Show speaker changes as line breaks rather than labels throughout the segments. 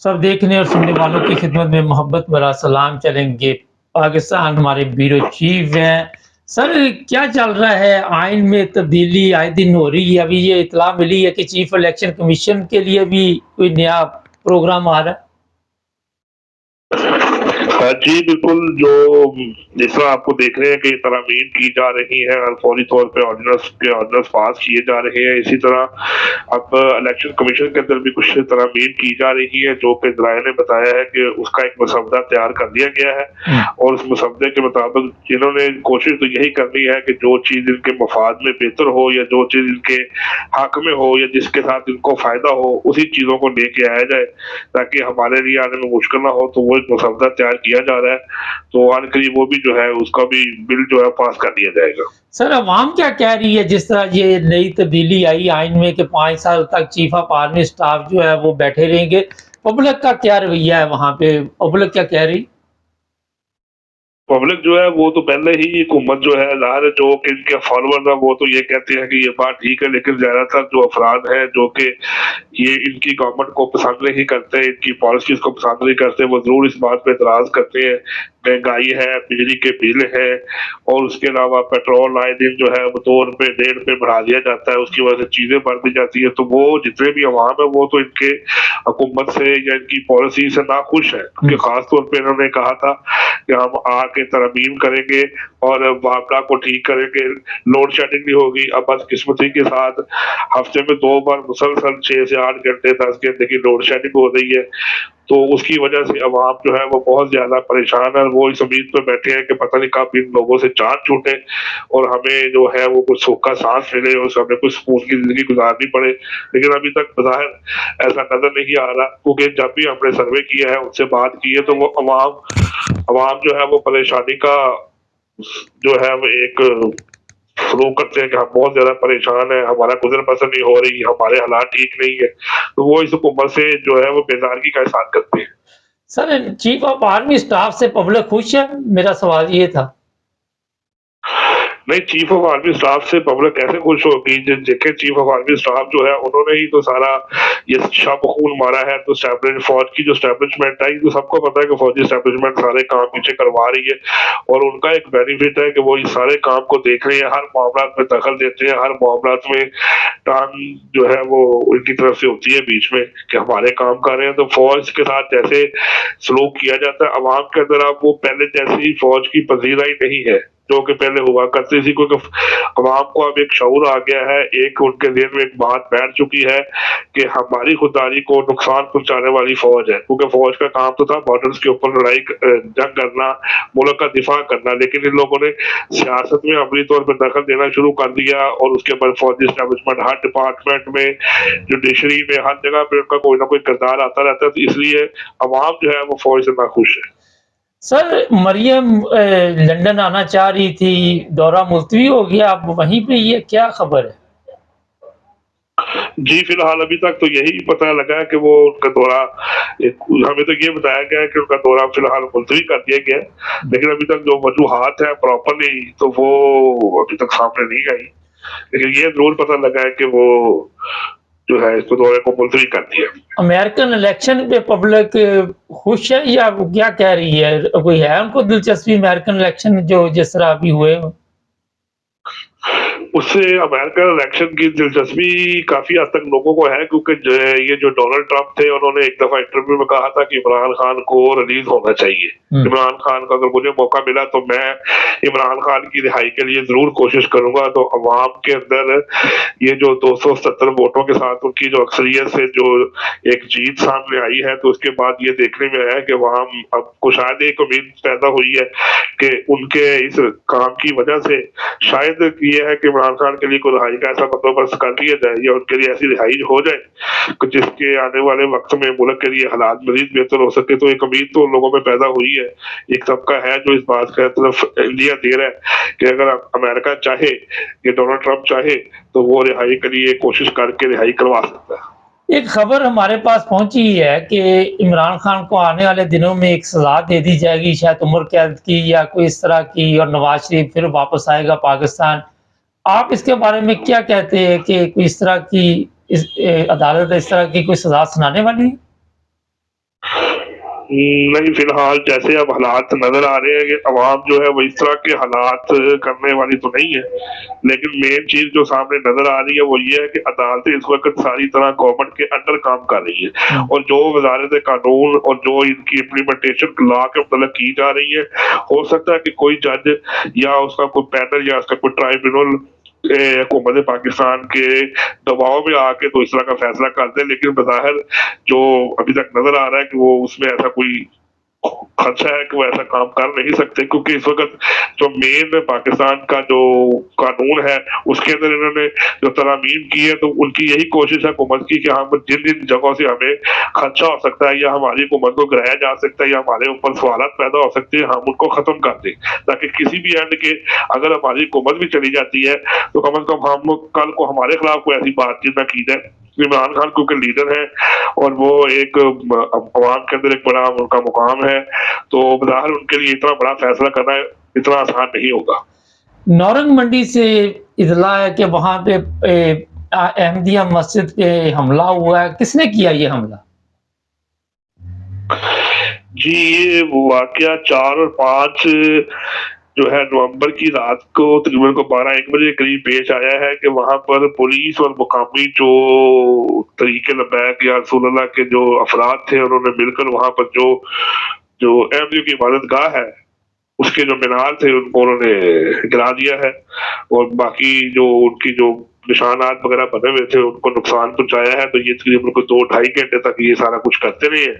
सब देखने और सुनने वालों की खिदमत में मोहब्बत भरा सलाम चलेंगे। पाकिस्तान हमारे ब्यूरो चीफ हैं। सर, क्या चल रहा है? आइन में तब्दीली आए दिन हो रही है। अभी ये इत्तला मिली है कि चीफ इलेक्शन कमीशन के लिए भी कोई नया प्रोग्राम आ रहा है।
जी बिल्कुल, जो जिस तरह आपको देख रहे हैं कि तरमीम की जा रही है और फौरी तौर पे ऑर्डिनेंस पास किए जा रहे हैं, इसी तरह अब इलेक्शन कमीशन के अंदर भी कुछ तरमीम की जा रही है, जो कि जराये ने बताया है कि उसका एक मसवदा तैयार कर दिया गया है। और उस मसवदे के मुताबिक जिन्होंने कोशिश तो यही करनी है कि जो चीज इनके मफाद में बेहतर हो या जो चीज इनके हक में हो या जिसके साथ इनको फायदा हो, उसी चीजों को लेके आया जाए ताकि हमारे लिए आने में मुश्किल ना हो। तो वो एक मसवदा तैयार किया जा रहा है, तो आने करीब वो भी जो है उसका भी बिल जो है पास कर दिया जाएगा।
सर, अवाम क्या कह रही है जिस तरह ये नई तब्दीली आई आइन में कि 5 साल तक चीफ ऑफ आर्मी स्टाफ जो है वो बैठे रहेंगे? पब्लिक का क्या रवैया है वहां पे? पब्लिक क्या कह रही?
पब्लिक जो है वो तो पहले ही हुकूमत जो है ज़ाहिर है, जो कि इनके फॉलोअर्स हैं वो तो ये कहते हैं कि ये बात ठीक है, लेकिन ज्यादातर जो अफराद हैं जो कि ये इनकी गवर्नमेंट को पसंद नहीं करते, इनकी पॉलिसीज को पसंद नहीं करते, वो जरूर इस बात पे एतराज करते हैं। महंगाई है, बिजली के बिल है और उसके अलावा पेट्रोल आए दिन जो है वो 2 रुपए 1.5 रुपए बढ़ा दिया जाता है, उसकी वजह से चीजें बढ़ दी जाती है। तो वो जितने भी अवाम है वो तो इनके हुकूमत से या इनकी पॉलिसी से नाखुश है, क्योंकि खास तौर पे इन्होंने कहा था कि हम आके तरमीम करेंगे और मामला को ठीक करेंगे, लोड शेडिंग नहीं होगी। अब बदकिस्मती के साथ हफ्ते में 2 बार मुसलसल 6 से 8 घंटे 10 घंटे की लोड शेडिंग हो रही है, तो उसकी वजह से अवाम जो है वो बहुत ज्यादा परेशान है। वो इस उम्मीद पर बैठे हैं कि पता नहीं कब इन लोगों से जान छूटे और हमें जो है वो कुछ सूखा सांस मिले और हमें कुछ सुकून की जिंदगी गुजारनी पड़े। लेकिन अभी तक बज़ाहिर ऐसा नजर नहीं आ रहा, क्योंकि जब भी हमने सर्वे किया है, उनसे बात की है, तो वो अवाम जो है वो परेशानी का जो है वो एक सलूक करते हैं कि हम बहुत ज्यादा परेशान है, हमारा गुजर बसर नहीं हो रही, हमारे हालात ठीक नहीं है। तो वो इस हुकूमत से जो है वो बेजारगी का एहसास करते हैं।
Sir, chief of army staff से पब्लिक खुश है? मेरा सवाल ये था।
नहीं, चीफ ऑफ आर्मी स्टाफ से पब्लिक कैसे खुश होगी? देखे, चीफ ऑफ आर्मी स्टाफ जो है उन्होंने ही तो सारा ये शब खून मारा है। तो फौज की जो स्टैब्लिशमेंट है, तो सबको पता है कि फौजी स्टैब्लिशमेंट सारे काम पीछे करवा रही है और उनका एक बेनिफिट है कि वो इस सारे काम को देख रहे हैं, हर मामला में दखल देते हैं, हर मामला में टांग जो है वो उनकी तरफ से होती है बीच में कि हमारे काम कर रहे हैं। तो फौज के साथ जैसे सलूक किया जाता है अवाम के अंदर, अब वो पहले जैसी फौज की पजीराई नहीं है जो कि पहले हुआ करती थी, क्योंकि अवाम को अब एक शऊर आ गया है, एक उनके दिल में एक बात बैठ चुकी है कि हमारी खुददारी को नुकसान पहुंचाने वाली फौज है। क्योंकि फौज का काम तो था बॉर्डर्स के ऊपर लड़ाई जंग करना, मुल्क का दिफा करना, लेकिन इन लोगों ने सियासत में अमली तौर पर दखल देना शुरू कर दिया और उसके बाद फौजी एस्टेब्लिशमेंट हर डिपार्टमेंट में, जुडिशरी में, हर जगह पे उनका कोई ना कोई किरदार आता रहता है। तो इसलिए अवाम जो है वो फौज से नाखुश है।
सर, मरियम लंदन आना चाह रही थी, दौरा मुलतवी हो गया, अब वहीं पे ये क्या खबर है?
जी फिलहाल अभी तक तो यही पता लगा है कि वो उनका दौरा, हमें तो ये बताया गया है कि उनका दौरा फिलहाल मुलतवी कर दिया गया है, लेकिन अभी तक जो वजूहात है प्रॉपरली तो वो अभी तक सामने नहीं आई। लेकिन ये जरूर पता लगा है कि वो जो है इसको दौरे को मुलतवी कर दिया।
अमेरिकन इलेक्शन पे पब्लिक खुश है या क्या कह रही है? कोई है उनको दिलचस्पी अमेरिकन इलेक्शन जो जिस तरह अभी हुए?
उससे अमेरिकन इलेक्शन की दिलचस्पी काफी हद तक लोगों को है, क्योंकि ये जो डोनाल्ड ट्रंप थे उन्होंने एक दफा इंटरव्यू में कहा था कि इमरान खान को रिलीज होना चाहिए। इमरान खान का अगर मुझे मौका मिला तो मैं इमरान खान की रिहाई के लिए जरूर कोशिश करूंगा। तो अवाम के अंदर ये जो 270 वोटों के साथ उनकी जो अक्सरियत से जो एक जीत सामने आई है, तो उसके बाद ये देखने में आया कि अवाम अब को शायद एक उम्मीद पैदा हुई है कि उनके इस काम की वजह से शायद ये है कि इमरान खान के लिए कोई रिहाई का ऐसा बंदोबस्त कर दिया जाए या उनके लिए ऐसी रिहाई हो जाए कि जिसके आने वाले वक्त में मुल्क के लिए हालात मजीद बेहतर हो सके। तो एक उम्मीद तो लोगों में पैदा हुई है, एक तबका है जो इस बात का तरफ इंडिया दे रहा है कि अगर अमेरिका चाहे, कि डोनाल्ड ट्रंप चाहे, तो वो रिहाई के लिए कोशिश करके रिहाई करवा सकता है।
एक खबर हमारे पास पहुंची है कि इमरान खान को आने वाले दिनों में एक सजा दे दी जाएगी, शायद उम्र कैद की या कोई इस तरह की, और नवाज शरीफ फिर वापस आएगा पाकिस्तान। आप इसके बारे में क्या कहते हैं कि कोई इस तरह की अदालत इस तरह की कोई सजा सुनाने वाली है?
नहीं, फिलहाल जैसे अब हालात नजर आ रहे हैं कि अवाम जो है वो इस तरह के हालात करने वाली तो नहीं है, लेकिन मेन चीज जो सामने नजर आ रही है वो ये है कि अदालतें इस वक्त सारी तरह गवर्नमेंट के अंडर काम कर रही है, और जो वजारत कानून और जो इनकी इम्प्लीमेंटेशन लॉ के मतलब की जा रही है, हो सकता है कि कोई जज या उसका कोई पैनल या उसका कोई ट्राइब्यूनल हुकूमत पाकिस्तान के दबाव में आके तो इस तरह का फैसला करते हैं, लेकिन बज़ाहिर जो अभी तक नजर आ रहा है कि वो उसमें ऐसा कोई खर्चा है कि वो ऐसा काम कर नहीं सकते, क्योंकि इस वक्त जो मेन पाकिस्तान का जो कानून है उसके अंदर इन्होंने जो तरामीम की है, तो उनकी यही कोशिश है हुकूमत की कि हम जिन जिन जगहों से हमें खर्चा हो सकता है या हमारी हुकूमत को गिराया जा सकता है या हमारे ऊपर सवालत पैदा हो सकते हैं, हम उनको खत्म कर दें, ताकि किसी भी एंड के अगर हमारी हुकूमत भी चली जाती है तो कम से कम हम कल को हमारे खिलाफ कोई ऐसी बातचीत न की जाए। इमरान खान क्योंकि लीडर है और वो एक अवाम के अंदर एक बड़ा उनका मुकाम है, तो बज़ाहिर उनके लिए इतना बड़ा फैसला करना इतना आसान नहीं होगा।
नौरंग मंडी से इतला है कि वहां पे अहमदिया मस्जिद पे हमला हुआ है, किसने किया ये हमला?
जी, ये वाकया 4 और 5 जो है नवंबर की रात को तकरीबन को 12-1 बजे के करीब पेश आया है कि वहां पर पुलिस और मुकामी जो तरीके लबैक या रसूलुल्लाह के जो अफराद थे उन्होंने मिलकर वहां पर जो जो अहमदियों की इबादत गाह है उसके जो मीनार थे उनको उन्होंने गिरा दिया है, और बाकी जो उनकी जो निशानात वगैरह बने हुए थे उनको नुकसान पहुंचाया है। तो ये तकरीबन को 2-2.5 घंटे तक ये सारा कुछ करते रहे हैं,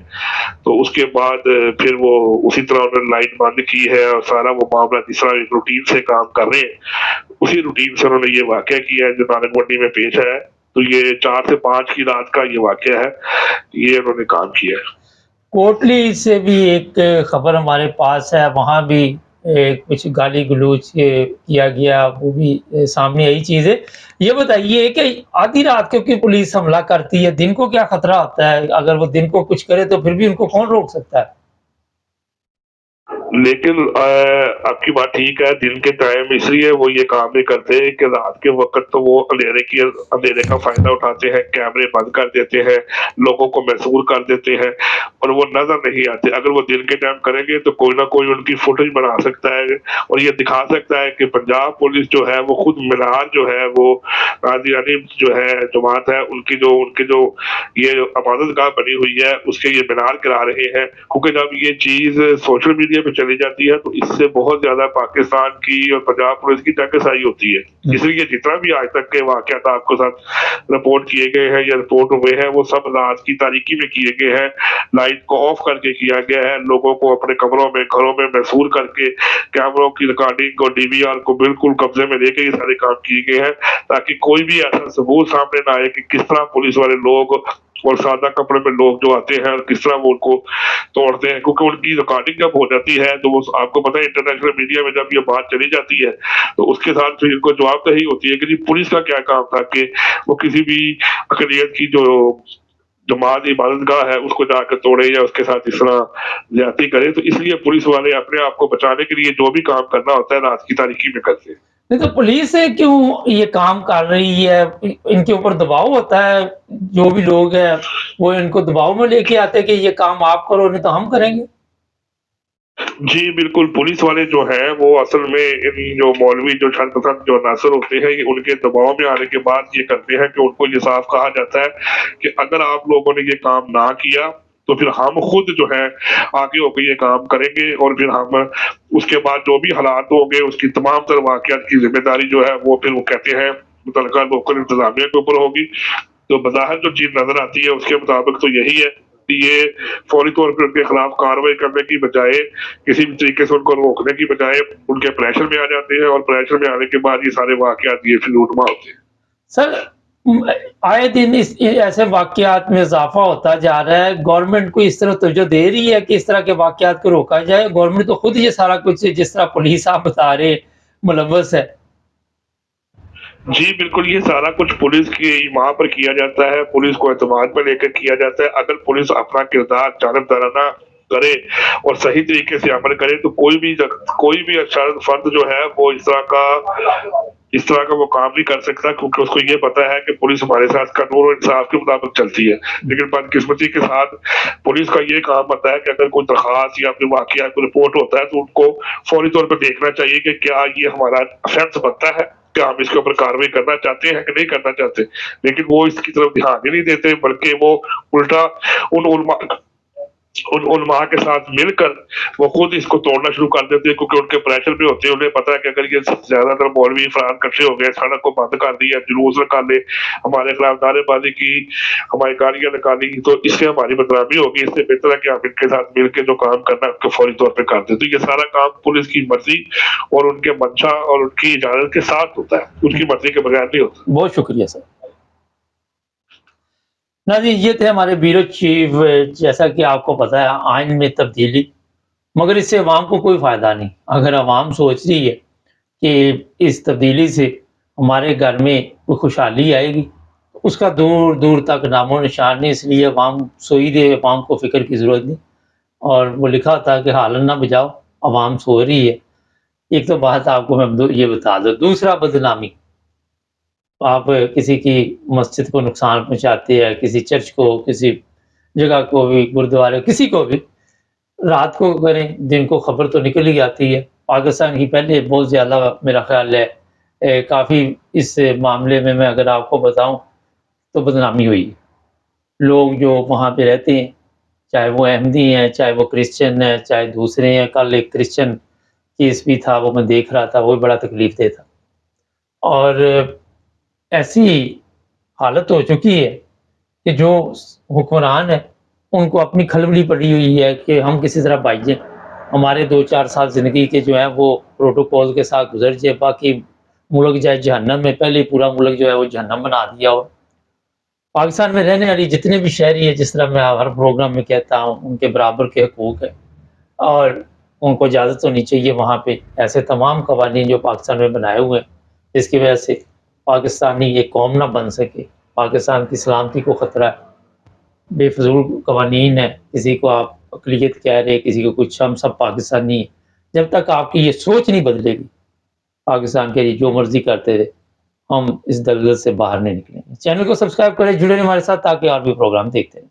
तो उसके बाद फिर वो उसी तरह उन्होंने लाइट बंद की है और सारा वो मामला जिस तरह रूटीन से काम कर रहे हैं उसी रूटीन से उन्होंने ये वाकया किया है जो नारंग मंडी में पेश है। तो ये 4 से 5 की रात का ये वाकया है, ये उन्होंने काम किया है।
कोटली से भी एक खबर हमारे पास है, वहां भी कुछ गाली गलौज किया गया, वो भी सामने आई चीज है। ये बताइए कि आधी रात क्योंकि पुलिस हमला करती है, दिन को क्या खतरा होता है? अगर वो दिन को कुछ करे तो फिर भी उनको कौन रोक सकता है?
लेकिन आपकी बात ठीक है, दिन के टाइम इसलिए वो ये काम नहीं करते कि रात के वक्त तो वो अंधेरे का फायदा उठाते हैं, कैमरे बंद कर देते हैं, लोगों को महसूर कर देते हैं और वो नजर नहीं आते। अगर वो दिन के टाइम करेंगे तो कोई ना कोई उनकी फुटेज बना सकता है और ये दिखा सकता है कि पंजाब पुलिस जो है वो खुद मीनार जो है वो कादियानी जो है जमात है उनके जो ये इबादत गाह बनी हुई है उसके ये मीनार गिरा रहे हैं, क्योंकि जब ये चीज सोशल मीडिया पे चली जाती है तो इससे बहुत ज्यादा पाकिस्तान की और पंजाब पुलिस की टकसाई होती है। इसलिए जितना भी आज तक के वाकयात आपको साथ रिपोर्ट किए गए हैं या रिपोर्ट हुए हैं वो सब रात की तारीकी में किए गए हैं, लाइट को ऑफ करके किया गया है, लोगों को अपने कमरों में घरों में महसूर करके कैमरों की रिकॉर्डिंग और डीवीआर को बिल्कुल कब्जे में लेके ये सारे काम किए गए हैं, ताकि कोई भी ऐसा सबूत सामने ना आए कि किस तरह पुलिस वाले लोग और सादा कपड़े में लोग जो आते हैं और किस तरह वो उनको तोड़ते हैं, क्योंकि उनकी रिकॉर्डिंग जब हो जाती है तो वो आपको पता है इंटरनेशनल मीडिया में जब ये बात चली जाती है तो उसके साथ फिर इनको जवाबदेही होती है कि जी पुलिस का क्या काम था कि वो किसी भी अकलियत की जो जमात इबादत गाह है उसको जाकर तोड़े या उसके साथ इस तरह ज्यादती करे। तो इसलिए पुलिस वाले अपने आप को बचाने के लिए जो भी काम करना होता है रात की तारीकी में करते हैं।
नहीं तो पुलिस क्यों ये काम कर रही है? इनके ऊपर दबाव होता है, जो भी लोग हैं वो इनको दबाव में लेके आते हैं कि ये काम आप करो नहीं तो हम करेंगे।
जी बिल्कुल, पुलिस वाले जो हैं वो असल में इन जो मौलवी जो शरपसंद जो नासर होते हैं ये उनके दबाव में आने के बाद ये करते हैं कि उनको ये साफ कहा जाता है कि अगर आप लोगों ने ये काम ना किया तो फिर हम खुद जो है आगे होकर ये काम करेंगे और फिर हम उसके बाद जो भी हालात होंगे उसकी तमाम तर वाकयात की जिम्मेदारी जो है वो फिर वो कहते हैं मुतल्लिका लोकल इंतजामिया के ऊपर होगी। तो बज़ाहिर जो चीज नजर आती है उसके मुताबिक तो यही है कि ये फौरी तौर पर उनके खिलाफ कार्रवाई करने की बजाय किसी भी तरीके से उनको रोकने की बजाय उनके प्रेशर में आ जाते हैं और प्रेशर में आने के बाद ये सारे वाकयात ये फिर लूटमा होते हैं।
सर आए दिन ऐसे वाकयात में इजाफा होता जा रहा है, गवर्नमेंट को इस तरह तवज्जो दे रही है कि इस तरह के वाकयात को रोका जाए? गवर्नमेंट तो खुद ये सारा कुछ जिस तरह पुलिस आप बता रहे मुलव्वस है।
जी बिल्कुल, ये सारा कुछ पुलिस की वहां पर किया जाता है, पुलिस को एतमाद में लेकर किया जाता है। अगर पुलिस अपना किरदार जानबदाराना करे और सही तरीके से अमल करे तो कोई भी अच्छा फर्द जो है वो इस तरह का इस तरह का वो काम नहीं कर सकता, क्योंकि उसको ये पता है कि पुलिस हमारे साथ कानून और इंसाफ के मुताबिक चलती है। लेकिन बदकिस्मती के साथ पुलिस का ये काम बनता है कि अगर कोई दरखास्त या कोई वाकया कोई रिपोर्ट होता है तो उनको फौरी तौर पर देखना चाहिए कि क्या ये हमारा ऑफेंस बनता है, क्या हम इसके ऊपर कार्रवाई करना चाहते हैं कि नहीं करना चाहते। लेकिन वो इसकी तरफ ध्यान ही नहीं देते, बल्कि वो उल्टा उन उलमा के साथ मिलकर वो खुद इसको तोड़ना शुरू कर देते हैं, क्योंकि उनके प्रेशर पे होते हैं। उन्हें पता है कि अगर ये ज्यादातर मौलवी फरान इकट्ठे हो गए, सड़क को बंद कर दिया, जुलूस निकाले, हमारे खिलाफ नारेबाजी की, हमारी गालियां निकाली, तो इससे हमारी बदनामी होगी। इससे बेहतर है कि आप इनके साथ मिलकर जो काम करना है उसको फौरी तौर पर कर दे। तो ये सारा काम पुलिस की मर्जी और उनके मंशा और उनकी इजाजत के साथ होता है, उनकी मर्जी के बगैर नहीं होता।
बहुत शुक्रिया सर। नाज़रीन, ये थे हमारे ब्यूरो चीफ। जैसा कि आपको पता है, आइन में तब्दीली, मगर इससे अवाम को कोई फ़ायदा नहीं। अगर अवाम सोच रही है कि इस तब्दीली से हमारे घर में कोई खुशहाली आएगी, उसका दूर दूर तक नामो निशान नहीं। इसलिए अवाम सोई दे, अवाम को फ़िक्र की ज़रूरत नहीं। और वो लिखा था कि हालन ना बजाओ, अवाम सो रही है। एक तो बात आपको मैं ये बता दूँ। दूसरा, बदनामी। आप किसी की मस्जिद को नुकसान पहुँचाते हैं, किसी चर्च को, किसी जगह को भी, गुरुद्वारे, किसी को भी, रात को करें, दिन को खबर तो निकल ही आती है। पाकिस्तान की पहले बहुत ज़्यादा मेरा ख़्याल है काफ़ी इस मामले में मैं अगर आपको बताऊँ तो बदनामी हुई। लोग जो वहाँ पे रहते हैं, चाहे वो अहमदी हैं, चाहे वो क्रिश्चियन हैं, चाहे दूसरे हैं। कल एक क्रिश्चियन केस भी था, वो मैं देख रहा था, वो भी बड़ा तकलीफ देह था। और ऐसी हालत हो चुकी है कि जो हुक्मरान है उनको अपनी खलबली पड़ी हुई है कि हम किसी तरह भाग जाएं, हमारे 2-4 साल ज़िंदगी के जो है वो प्रोटोकॉल के साथ गुजर जाए, बाकी मुल्क जाए जहन्नम में। पहले पूरा मुल्क जो है वो जहन्नम बना दिया हो। पाकिस्तान में रहने वाली जितने भी शहरी है, जिस तरह मैं हर प्रोग्राम में कहता हूँ, उनके बराबर के हकूक़ है और उनको इजाज़त होनी चाहिए वहाँ पे ऐसे तमाम कवानीन जो पाकिस्तान में बनाए हुए हैं, जिसकी वजह से पाकिस्तानी एक कौम ना बन सके, पाकिस्तान की सलामती को ख़तरा है। बेफजूल कवानीन है, किसी को आप अक़लियत कह रहे, किसी को कुछ, हम सब पाकिस्तानी हैं। जब तक आपकी ये सोच नहीं बदलेगी, पाकिस्तान के लिए जो मर्जी करते रहे, हम इस दलदल से बाहर नहीं निकलेंगे। चैनल को सब्सक्राइब करें, जुड़े रहें हमारे साथ ताकि और भी प्रोग्राम देखते रहें।